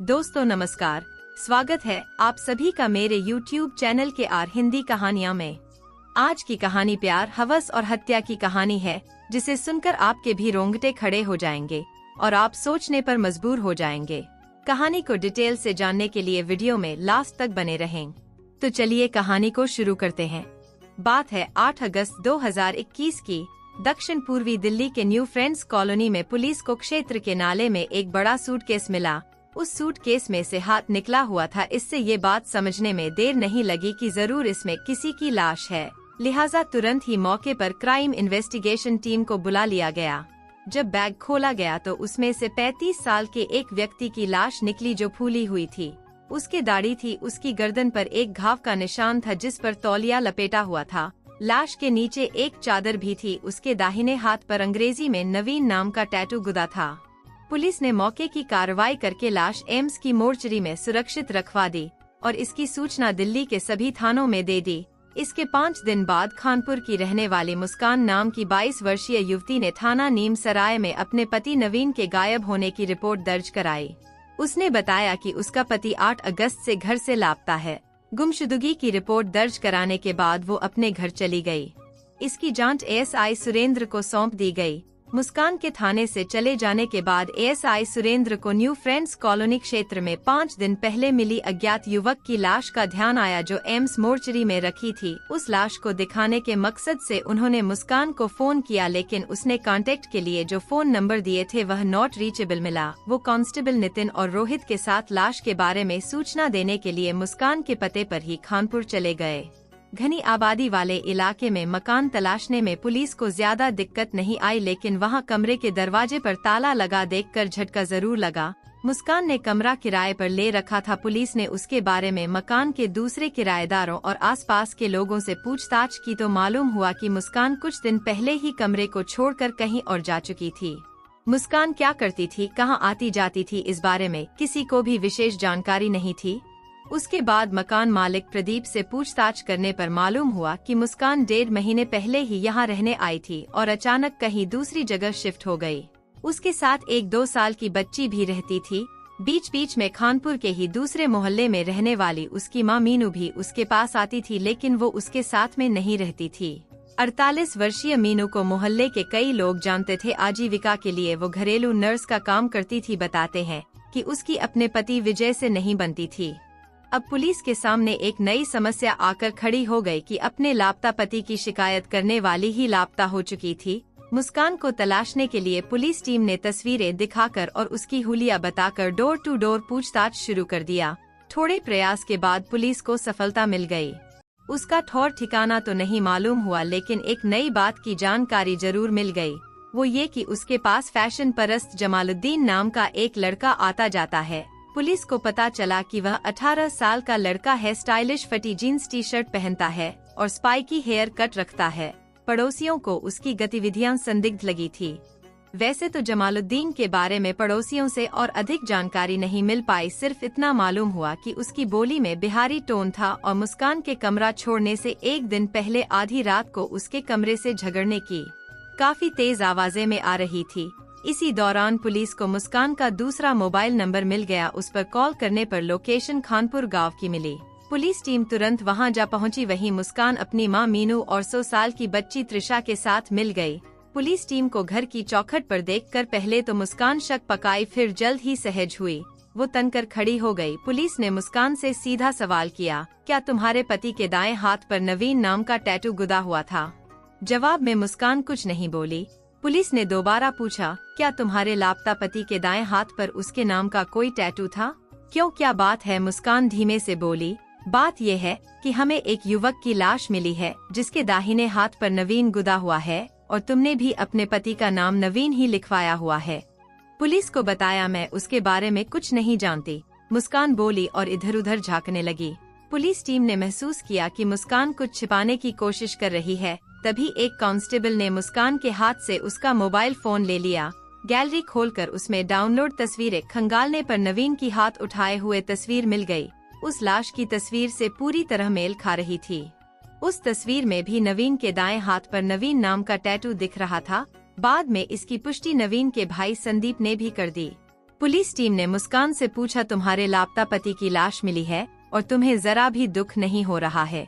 दोस्तों नमस्कार, स्वागत है आप सभी का मेरे YouTube चैनल के आर हिंदी कहानियाँ में। आज की कहानी प्यार, हवस और हत्या की कहानी है, जिसे सुनकर आपके भी रोंगटे खड़े हो जाएंगे और आप सोचने पर मजबूर हो जाएंगे। कहानी को डिटेल से जानने के लिए वीडियो में लास्ट तक बने रहें। तो चलिए कहानी को शुरू करते हैं। बात है 8 अगस्त 2021 की। दक्षिण पूर्वी दिल्ली के न्यू फ्रेंड्स कॉलोनी में पुलिस को क्षेत्र के नाले में एक बड़ा सूटकेस मिला। उस सूटकेस में से हाथ निकला हुआ था। इससे ये बात समझने में देर नहीं लगी कि जरूर इसमें किसी की लाश है। लिहाजा तुरंत ही मौके पर क्राइम इन्वेस्टिगेशन टीम को बुला लिया गया। जब बैग खोला गया तो उसमें से 35 साल के एक व्यक्ति की लाश निकली जो फूली हुई थी। उसके दाढ़ी थी, उसकी गर्दन पर एक घाव का निशान था जिस पर तौलिया लपेटा हुआ था। लाश के नीचे एक चादर भी थी। उसके दाहिने हाथ पर अंग्रेजी में नवीन नाम का टैटू गुदा था। पुलिस ने मौके की कार्रवाई करके लाश एम्स की मोर्चरी में सुरक्षित रखवा दी और इसकी सूचना दिल्ली के सभी थानों में दे दी। इसके 5 दिन बाद खानपुर की रहने वाली मुस्कान नाम की 22 वर्षीय युवती ने थाना नीम सराय में अपने पति नवीन के गायब होने की रिपोर्ट दर्ज कराई। उसने बताया कि उसका पति 8 अगस्त से घर से लापता है। गुमशुदगी की रिपोर्ट दर्ज कराने के बाद वो अपने घर चली गई। इसकी जांच एएसआई सुरेंद्र को सौंप दी गई। मुस्कान के थाने से चले जाने के बाद एएसआई सुरेंद्र को न्यू फ्रेंड्स कॉलोनी क्षेत्र में 5 दिन पहले मिली अज्ञात युवक की लाश का ध्यान आया जो एम्स मोर्चरी में रखी थी। उस लाश को दिखाने के मकसद से उन्होंने मुस्कान को फोन किया, लेकिन उसने कांटेक्ट के लिए जो फोन नंबर दिए थे वह नॉट रीचेबल मिला। वो कांस्टेबल नितिन और रोहित के साथ लाश के बारे में सूचना देने के लिए मुस्कान के पते पर ही खानपुर चले गए। घनी आबादी वाले इलाके में मकान तलाशने में पुलिस को ज्यादा दिक्कत नहीं आई, लेकिन वहां कमरे के दरवाजे पर ताला लगा देखकर झटका जरूर लगा। मुस्कान ने कमरा किराए पर ले रखा था। पुलिस ने उसके बारे में मकान के दूसरे किराएदारों और आसपास के लोगों से पूछताछ की तो मालूम हुआ कि मुस्कान कुछ दिन पहले ही कमरे को छोड़कर कहीं और जा चुकी थी। मुस्कान क्या करती थी, कहां आती जाती थी, इस बारे में किसी को भी विशेष जानकारी नहीं थी। उसके बाद मकान मालिक प्रदीप से पूछताछ करने पर मालूम हुआ कि मुस्कान 1.5 महीने पहले ही यहाँ रहने आई थी और अचानक कहीं दूसरी जगह शिफ्ट हो गई। उसके साथ एक 2 साल की बच्ची भी रहती थी। बीच बीच में खानपुर के ही दूसरे मोहल्ले में रहने वाली उसकी मां मीनू भी उसके पास आती थी, लेकिन वो उसके साथ में नहीं रहती थी। 48 वर्षीय मीनू को मोहल्ले के कई लोग जानते थे। आजीविका के लिए वो घरेलू नर्स का काम करती थी। बताते हैं कि उसकी अपने पति विजय से नहीं बनती थी। अब पुलिस के सामने एक नई समस्या आकर खड़ी हो गई कि अपने लापता पति की शिकायत करने वाली ही लापता हो चुकी थी। मुस्कान को तलाशने के लिए पुलिस टीम ने तस्वीरें दिखाकर और उसकी हुलिया बताकर डोर टू डोर पूछताछ शुरू कर दिया। थोड़े प्रयास के बाद पुलिस को सफलता मिल गई। उसका ठौर ठिकाना तो नहीं मालूम हुआ, लेकिन एक नई बात की जानकारी जरूर मिल गई। वो ये कि उसके पास फैशन परस्त जमालुद्दीन नाम का एक लड़का आता जाता है। पुलिस को पता चला कि वह 18 साल का लड़का है। स्टाइलिश फटी जीन्स टी शर्ट पहनता है और स्पाइकी हेयर कट रखता है। पड़ोसियों को उसकी गतिविधियां संदिग्ध लगी थी। वैसे तो जमालुद्दीन के बारे में पड़ोसियों से और अधिक जानकारी नहीं मिल पाई। सिर्फ इतना मालूम हुआ कि उसकी बोली में बिहारी टोन था और मुस्कान के कमरा छोड़ने से एक दिन पहले आधी रात को उसके कमरे से झगड़ने की काफी तेज आवाजें में आ रही थी। इसी दौरान पुलिस को मुस्कान का दूसरा मोबाइल नंबर मिल गया। उस पर कॉल करने पर लोकेशन खानपुर गांव की मिली। पुलिस टीम तुरंत वहां जा पहुंची। वहीं मुस्कान अपनी मां मीनू और 100 साल की बच्ची त्रिशा के साथ मिल गई। पुलिस टीम को घर की चौखट पर देखकर पहले तो मुस्कान शक पकाई, फिर जल्द ही सहज हुई। वो तनकर खड़ी हो गई। पुलिस ने मुस्कान से सीधा सवाल किया, क्या तुम्हारे पति के दाएं हाथ पर नवीन नाम का टैटू गुदा हुआ था? जवाब में मुस्कान कुछ नहीं बोली। पुलिस ने दोबारा पूछा, क्या तुम्हारे लापता पति के दाएं हाथ पर उसके नाम का कोई टैटू था? क्यों, क्या बात है? मुस्कान धीमे से बोली, बात यह है कि हमें एक युवक की लाश मिली है जिसके दाहिने हाथ पर नवीन गुदा हुआ है और तुमने भी अपने पति का नाम नवीन ही लिखवाया हुआ है। पुलिस को बताया, मैं उसके बारे में कुछ नहीं जानती। मुस्कान बोली और इधर उधर झांकने लगी। पुलिस टीम ने महसूस किया कि मुस्कान कुछ छिपाने की कोशिश कर रही है। तभी एक कांस्टेबल ने मुस्कान के हाथ से उसका मोबाइल फोन ले लिया। गैलरी खोलकर उसमें डाउनलोड तस्वीरें खंगालने पर नवीन की हाथ उठाए हुए तस्वीर मिल गई। उस लाश की तस्वीर से पूरी तरह मेल खा रही थी। उस तस्वीर में भी नवीन के दाएं हाथ पर नवीन नाम का टैटू दिख रहा था। बाद में इसकी पुष्टि नवीन के भाई संदीप ने भी कर दी। पुलिस टीम ने मुस्कान से पूछा, तुम्हारे लापता पति की लाश मिली है और तुम्हें जरा भी दुख नहीं हो रहा है?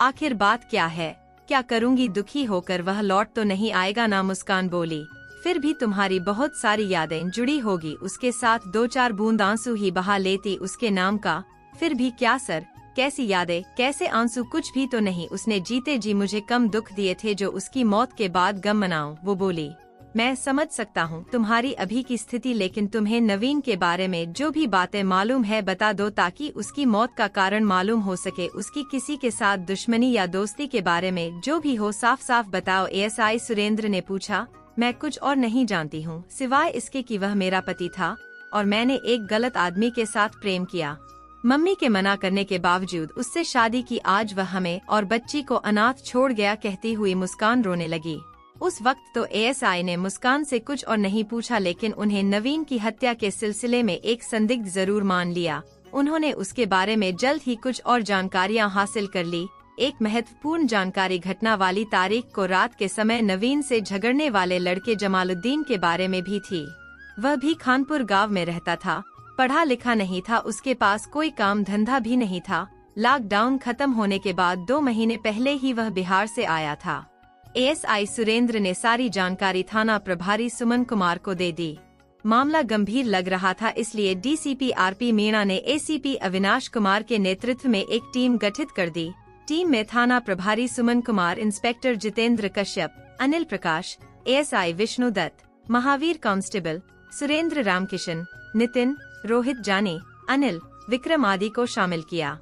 आखिर बात क्या है? क्या करूंगी, दुखी होकर वह लौट तो नहीं आएगा ना? मुस्कान बोली। फिर भी तुम्हारी बहुत सारी यादें जुड़ी होगी उसके साथ, 2-4 बूंद आंसू ही बहा लेती उसके नाम का। फिर भी क्या सर, कैसी यादें, कैसे आंसू? कुछ भी तो नहीं, उसने जीते जी मुझे कम दुख दिए थे जो उसकी मौत के बाद गम मनाऊं। वो बोली, मैं समझ सकता हूँ तुम्हारी अभी की स्थिति, लेकिन तुम्हें नवीन के बारे में जो भी बातें मालूम है बता दो ताकि उसकी मौत का कारण मालूम हो सके। उसकी किसी के साथ दुश्मनी या दोस्ती के बारे में जो भी हो साफ साफ बताओ। एएसआई सुरेंद्र ने पूछा। मैं कुछ और नहीं जानती हूँ सिवाय इसके कि वह मेरा पति था और मैंने एक गलत आदमी के साथ प्रेम किया। मम्मी के मना करने के बावजूद उससे शादी की। आज वह हमें और बच्ची को अनाथ छोड़ गया। कहती हुई मुस्कान रोने लगी। उस वक्त तो एएसआई ने मुस्कान से कुछ और नहीं पूछा, लेकिन उन्हें नवीन की हत्या के सिलसिले में एक संदिग्ध जरूर मान लिया। उन्होंने उसके बारे में जल्द ही कुछ और जानकारियां हासिल कर ली। एक महत्वपूर्ण जानकारी घटना वाली तारीख को रात के समय नवीन से झगड़ने वाले लड़के जमालुद्दीन के बारे में भी थी। वह भी खानपुर गांव में रहता था, पढ़ा लिखा नहीं था, उसके पास कोई काम धंधा भी नहीं था। लॉकडाउन खत्म होने के बाद 2 महीने पहले ही वह बिहार से आया था। एएसआई सुरेंद्र ने सारी जानकारी थाना प्रभारी सुमन कुमार को दे दी। मामला गंभीर लग रहा था, इसलिए डीसीपी आरपी मीणा ने एसीपी अविनाश कुमार के नेतृत्व में एक टीम गठित कर दी। टीम में थाना प्रभारी Suman Kumar, inspector Jitendra Kashyap, Anil Prakash, ASI Vishnu Dutt, Mahavir constable, Surendra Ramkishan, Nitin, Rohit जानी, अनिल, विक्रम आदि को शामिल किया।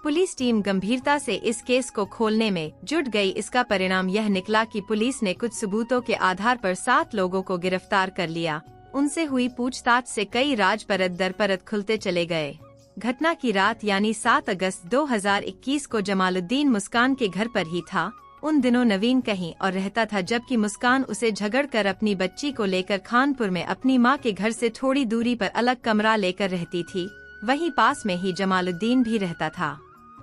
पुलिस टीम गंभीरता से इस केस को खोलने में जुट गई। इसका परिणाम यह निकला कि पुलिस ने कुछ सबूतों के आधार पर 7 लोगों को गिरफ्तार कर लिया। उनसे हुई पूछताछ से कई राज परत दर परत खुलते चले गए। घटना की रात यानी 7 अगस्त 2021 को जमालुद्दीन मुस्कान के घर पर ही था। उन दिनों नवीन कहीं और रहता था, जबकि मुस्कान उसे झगड़कर अपनी बच्ची को लेकर खानपुर में अपनी मां के घर से थोड़ी दूरी पर अलग कमरा लेकर रहती थी। वहीं पास में ही जमालुद्दीन भी रहता था।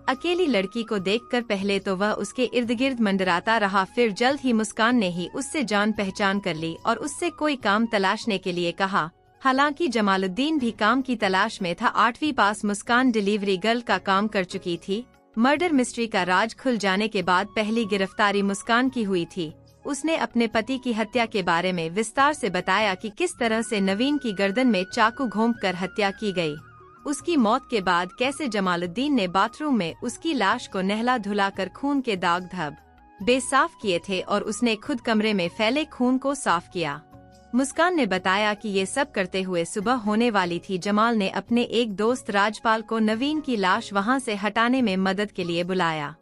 अकेली लड़की को देखकर पहले तो वह उसके इर्द गिर्द मंडराता रहा, फिर जल्द ही मुस्कान ने ही उससे जान पहचान कर ली और उससे कोई काम तलाशने के लिए कहा। हालांकि जमालुद्दीन भी काम की तलाश में था। 8वीं पास मुस्कान डिलीवरी गर्ल का काम कर चुकी थी। मर्डर मिस्ट्री का राज खुल जाने के बाद पहली गिरफ्तारी मुस्कान की हुई थी। उसने अपने पति की हत्या के बारे में विस्तार से बताया कि किस तरह से नवीन की गर्दन में चाकू घोंपकर हत्या की गई। उसकी मौत के बाद कैसे जमालुद्दीन ने बाथरूम में उसकी लाश को नहला धुलाकर खून के दाग धब बेसाफ किए थे और उसने खुद कमरे में फैले खून को साफ किया। मुस्कान ने बताया कि ये सब करते हुए सुबह होने वाली थी। जमाल ने अपने एक दोस्त राजपाल को नवीन की लाश वहां से हटाने में मदद के लिए बुलाया।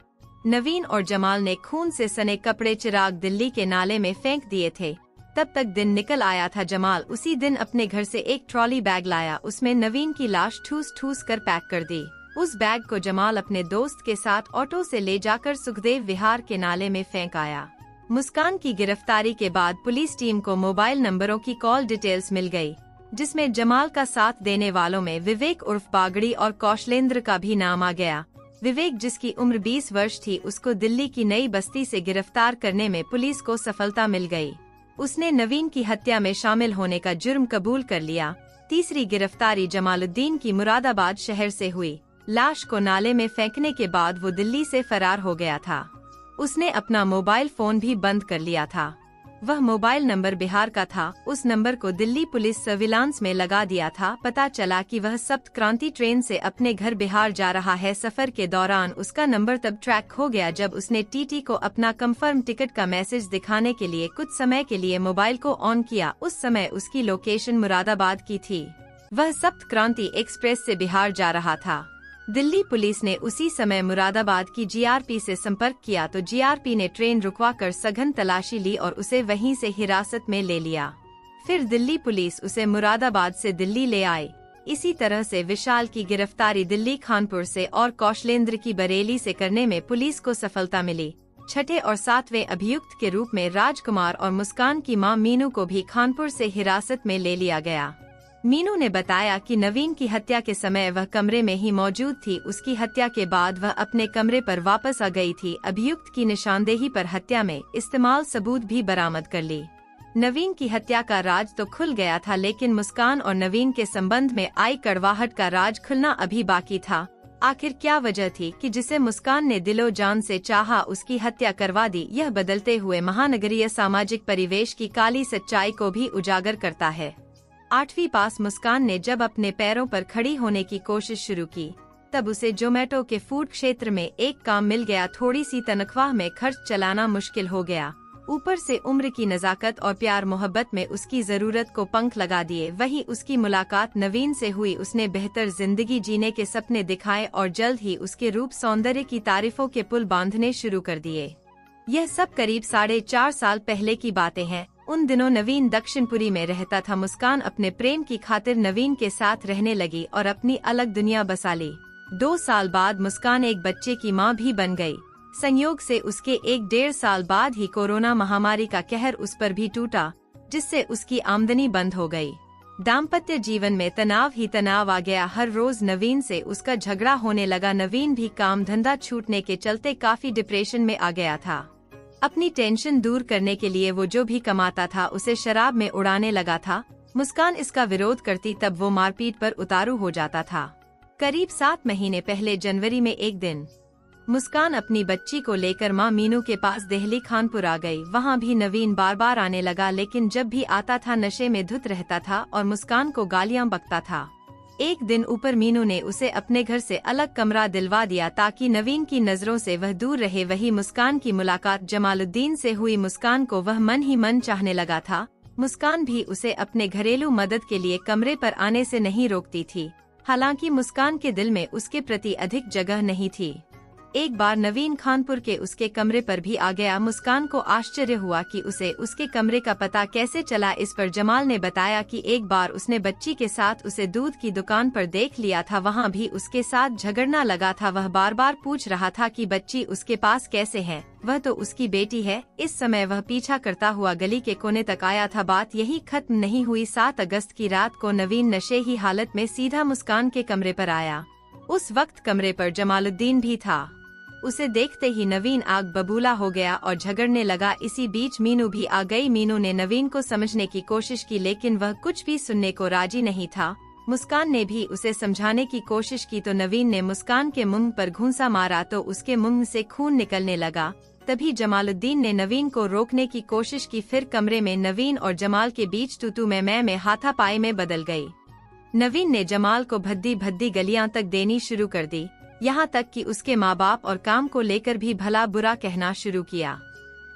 नवीन और जमाल ने खून से सने कपड़े चिराग दिल्ली के नाले में फेंक दिए थे। तब तक दिन निकल आया था। जमाल उसी दिन अपने घर से एक ट्रॉली बैग लाया, उसमें नवीन की लाश ठूस ठूस कर पैक कर दी। उस बैग को जमाल अपने दोस्त के साथ ऑटो से ले जाकर सुखदेव विहार के नाले में फेंक आया। मुस्कान की गिरफ्तारी के बाद पुलिस टीम को मोबाइल नंबरों की कॉल डिटेल्स मिल गई, जिसमें जमाल का साथ देने वालों में विवेक उर्फ बागड़ी और कौशलेंद्र का भी नाम आ गया। विवेक, जिसकी उम्र 20 वर्ष थी, उसको दिल्ली की नई बस्ती से गिरफ्तार करने में पुलिस को सफलता मिल गई। उसने नवीन की हत्या में शामिल होने का जुर्म कबूल कर लिया। तीसरी गिरफ्तारी जमालुद्दीन की मुरादाबाद शहर से हुई। लाश को नाले में फेंकने के बाद वो दिल्ली से फरार हो गया था। उसने अपना मोबाइल फोन भी बंद कर लिया था। वह मोबाइल नंबर बिहार का था। उस नंबर को दिल्ली पुलिस सर्विलांस में लगा दिया था। पता चला कि वह सप्त क्रांति ट्रेन से अपने घर बिहार जा रहा है। सफर के दौरान उसका नंबर तब ट्रैक हो गया जब उसने टीटी को अपना कंफर्म टिकट का मैसेज दिखाने के लिए कुछ समय के लिए मोबाइल को ऑन किया। उस समय उसकी लोकेशन मुरादाबाद की थी। वह सप्त क्रांति एक्सप्रेस से बिहार जा रहा था। दिल्ली पुलिस ने उसी समय मुरादाबाद की जीआरपी से संपर्क किया तो जीआरपी ने ट्रेन रुकवाकर सघन तलाशी ली और उसे वहीं से हिरासत में ले लिया। फिर दिल्ली पुलिस उसे मुरादाबाद से दिल्ली ले आई। इसी तरह से विशाल की गिरफ्तारी दिल्ली खानपुर से और कौशलेंद्र की बरेली से करने में पुलिस को सफलता मिली। छठे और 7वें अभियुक्त के रूप में राजकुमार और मुस्कान की मां मीनू को भी खानपुर से हिरासत में ले लिया गया। मीनू ने बताया कि नवीन की हत्या के समय वह कमरे में ही मौजूद थी। उसकी हत्या के बाद वह अपने कमरे पर वापस आ गई थी। अभियुक्त की निशानदेही पर हत्या में इस्तेमाल सबूत भी बरामद कर ली। नवीन की हत्या का राज तो खुल गया था, लेकिन मुस्कान और नवीन के संबंध में आई कड़वाहट का राज खुलना अभी बाकी था। आखिर क्या वजह थी कि जिसे मुस्कान ने दिलो जान से चाहा उसकी हत्या करवा दी? यह बदलते हुए महानगरीय सामाजिक परिवेश की काली सच्चाई को भी उजागर करता है। 8वीं पास मुस्कान ने जब अपने पैरों पर खड़ी होने की कोशिश शुरू की, तब उसे जोमेटो के फूड क्षेत्र में एक काम मिल गया। थोड़ी सी तनख्वाह में खर्च चलाना मुश्किल हो गया, ऊपर से उम्र की नज़ाकत और प्यार मोहब्बत में उसकी जरूरत को पंख लगा दिए। वहीं उसकी मुलाकात नवीन से हुई, उसने बेहतर जिंदगी जीने के सपने दिखाए और जल्द ही उसके रूप सौंदर्य की तारीफों के पुल बांधने शुरू कर दिए। यह सब करीब 4.5 साल पहले की बातें हैं। उन दिनों नवीन दक्षिणपुरी में रहता था। मुस्कान अपने प्रेम की खातिर नवीन के साथ रहने लगी और अपनी अलग दुनिया बसा ली। 2 साल बाद मुस्कान एक बच्चे की मां भी बन गई। संयोग से उसके 1-1.5 साल बाद ही कोरोना महामारी का कहर उस पर भी टूटा, जिससे उसकी आमदनी बंद हो गई। दाम्पत्य जीवन में तनाव ही तनाव आ गया। हर रोज नवीन से उसका झगड़ा होने लगा। नवीन भी काम धंधा छूटने के चलते काफी डिप्रेशन में आ गया था। अपनी टेंशन दूर करने के लिए वो जो भी कमाता था उसे शराब में उड़ाने लगा था। मुस्कान इसका विरोध करती तब वो मारपीट पर उतारू हो जाता था। करीब 7 महीने पहले जनवरी में एक दिन मुस्कान अपनी बच्ची को लेकर मां मीनू के पास देहली खानपुर आ गई। वहां भी नवीन बार बार आने लगा, लेकिन जब भी आता था नशे में धुत रहता था और मुस्कान को गालियां बकता था। एक दिन ऊपर मीनू ने उसे अपने घर से अलग कमरा दिलवा दिया ताकि नवीन की नजरों से वह दूर रहे। वही मुस्कान की मुलाकात जमालुद्दीन से हुई। मुस्कान को वह मन ही मन चाहने लगा था। मुस्कान भी उसे अपने घरेलू मदद के लिए कमरे पर आने से नहीं रोकती थी। हालांकि मुस्कान के दिल में उसके प्रति अधिक जगह नहीं थी। एक बार नवीन खानपुर के उसके कमरे पर भी आ गया। मुस्कान को आश्चर्य हुआ कि उसे उसके कमरे का पता कैसे चला। इस पर जमाल ने बताया कि एक बार उसने बच्ची के साथ उसे दूध की दुकान पर देख लिया था। वहां भी उसके साथ झगड़ना लगा था। वह बार बार पूछ रहा था कि बच्ची उसके पास कैसे है, वह तो उसकी बेटी है। इस समय वह पीछा करता हुआ गली के कोने तक आया था। बात यही खत्म नहीं हुई। 7 अगस्त की रात को नवीन नशे ही हालत में सीधा मुस्कान के कमरे पर आया। उस वक्त कमरे पर जमालुद्दीन भी था। उसे देखते ही नवीन आग बबूला हो गया और झगड़ने लगा। इसी बीच मीनू भी आ गई। मीनू ने नवीन को समझने की कोशिश की, लेकिन वह कुछ भी सुनने को राजी नहीं था। मुस्कान ने भी उसे समझाने की कोशिश की तो नवीन ने मुस्कान के मुंह पर घूंसा मारा तो उसके मुंह से खून निकलने लगा। तभी जमालुद्दीन ने नवीन को रोकने की कोशिश की। फिर कमरे में नवीन और जमाल के बीच तू मैं में हाथापाई में बदल गई। नवीन ने जमाल को भद्दी भद्दी गलियां तक देनी शुरू कर दी, यहाँ तक कि उसके माँ बाप और काम को लेकर भी भला बुरा कहना शुरू किया।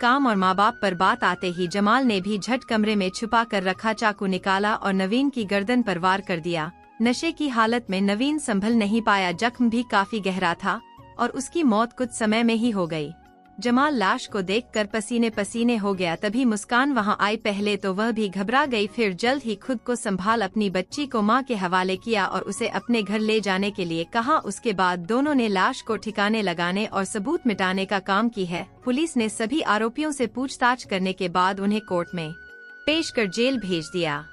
काम और माँ बाप पर बात आते ही जमाल ने भी झट कमरे में छुपा कर रखा चाकू निकाला और नवीन की गर्दन पर वार कर दिया। नशे की हालत में नवीन संभल नहीं पाया। जख्म भी काफी गहरा था और उसकी मौत कुछ समय में ही हो गई। जमाल लाश को देखकर पसीने पसीने हो गया। तभी मुस्कान वहां आई। पहले तो वह भी घबरा गई, फिर जल्द ही खुद को संभाल अपनी बच्ची को मां के हवाले किया और उसे अपने घर ले जाने के लिए कहा। उसके बाद दोनों ने लाश को ठिकाने लगाने और सबूत मिटाने का काम की है। पुलिस ने सभी आरोपियों से पूछताछ करने के बाद उन्हें कोर्ट में पेश कर जेल भेज दिया।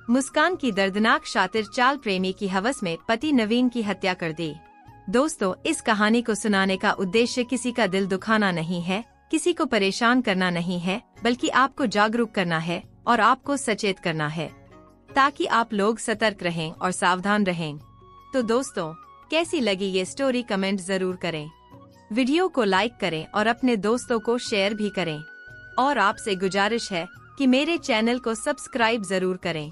मुस्कान की दर्दनाक शातिर चाल प्रेमी की हवस में पति नवीन की हत्या कर दी। दोस्तों, इस कहानी को सुनाने का उद्देश्य किसी का दिल दुखाना नहीं है, किसी को परेशान करना नहीं है, बल्कि आपको जागरूक करना है और आपको सचेत करना है ताकि आप लोग सतर्क रहें और सावधान रहें। तो दोस्तों, कैसी लगी ये स्टोरी कमेंट जरूर करें। वीडियो को लाइक करें और अपने दोस्तों को शेयर भी करें। और आपसे गुजारिश है कि मेरे चैनल को सब्सक्राइब जरूर करें।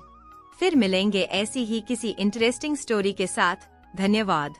फिर मिलेंगे ऐसी ही किसी इंटरेस्टिंग स्टोरी के साथ। धन्यवाद।